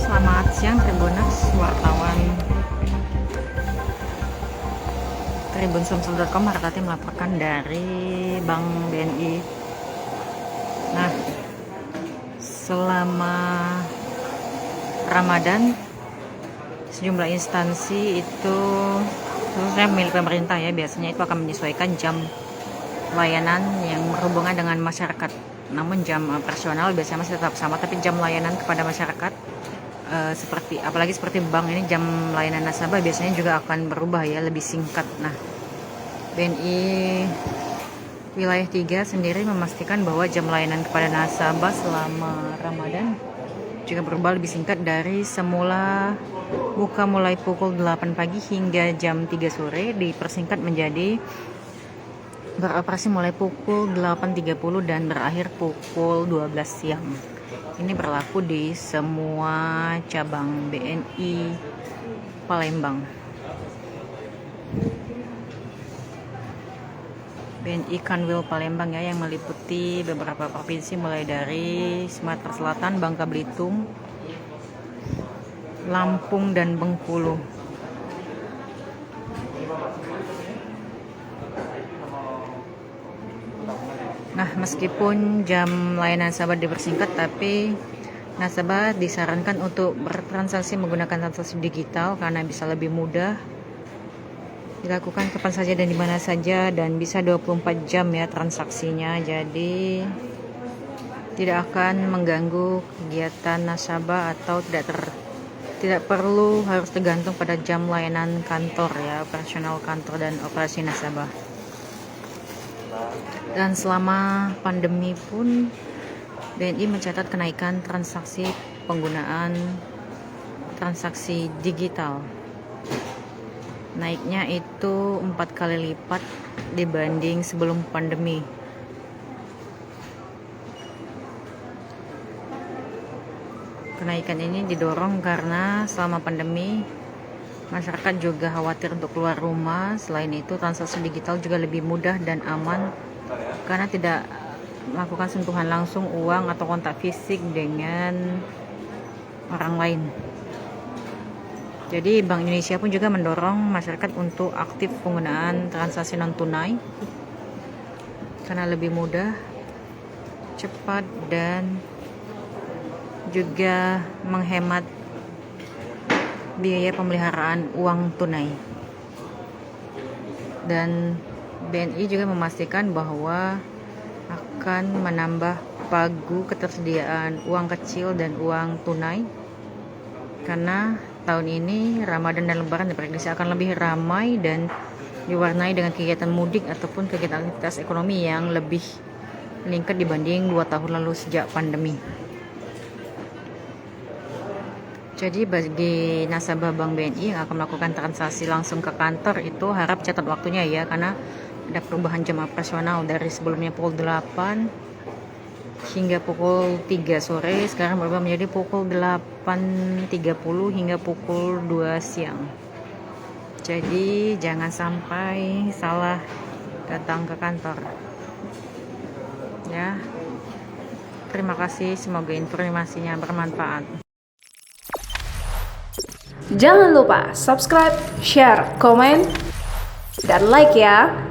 Selamat siang Tribuners, wartawan Tribun.com. Hartati melaporkan dari Bank BNI. Nah, selama Ramadan sejumlah instansi itu, khususnya milik pemerintah ya, biasanya itu akan menyesuaikan jam layanan yang berhubungan dengan masyarakat. Namun jam operasional biasanya masih tetap sama, tapi jam layanan kepada masyarakat apalagi seperti bank ini, jam layanan nasabah biasanya juga akan berubah ya, lebih singkat. Nah, BNI Wilayah 3 sendiri memastikan bahwa jam layanan kepada nasabah selama Ramadan juga berubah lebih singkat dari semula buka mulai pukul 8 pagi hingga jam 3 sore dipersingkat menjadi beroperasi mulai pukul 8.30 dan berakhir pukul 12 siang. Ini berlaku di semua cabang BNI Palembang. BNI Kanwil Palembang ya, yang meliputi beberapa provinsi mulai dari Sumatera Selatan, Bangka Belitung, Lampung, dan Bengkulu. Nah, meskipun jam layanan nasabah dipersingkat, tapi nasabah disarankan untuk bertransaksi menggunakan transaksi digital karena bisa lebih mudah dilakukan kapan saja dan di mana saja, dan bisa 24 jam ya transaksinya. Jadi tidak akan mengganggu kegiatan nasabah atau tidak perlu harus tergantung pada jam layanan kantor ya, operasional kantor dan operasi nasabah. Dan selama pandemi pun BNI mencatat kenaikan transaksi penggunaan transaksi digital. Naiknya itu 4 kali lipat dibanding sebelum pandemi. Kenaikan ini didorong karena selama pandemi masyarakat juga khawatir untuk keluar rumah. Selain itu, transaksi digital juga lebih mudah dan aman karena tidak melakukan sentuhan langsung uang atau kontak fisik dengan orang lain. Jadi Bank Indonesia pun juga mendorong masyarakat untuk aktif penggunaan transaksi non tunai karena lebih mudah, cepat, dan juga menghemat biaya pemeliharaan uang tunai. Dan BNI juga memastikan bahwa akan menambah pagu ketersediaan uang kecil dan uang tunai karena tahun ini Ramadan dan Lebaran diprediksi akan lebih ramai dan diwarnai dengan kegiatan mudik ataupun kegiatan aktivitas ekonomi yang lebih meningkat dibanding 2 tahun lalu sejak pandemi. Jadi bagi nasabah Bank BNI yang akan melakukan transaksi langsung ke kantor itu harap catat waktunya ya, karena ada perubahan jam operasional dari sebelumnya pukul 8 hingga pukul 3 sore, sekarang berubah menjadi pukul 8.30 hingga pukul 2 siang. Jadi jangan sampai salah datang ke kantor ya. Terima kasih, semoga informasinya bermanfaat. Jangan lupa subscribe, share, komen, dan like ya.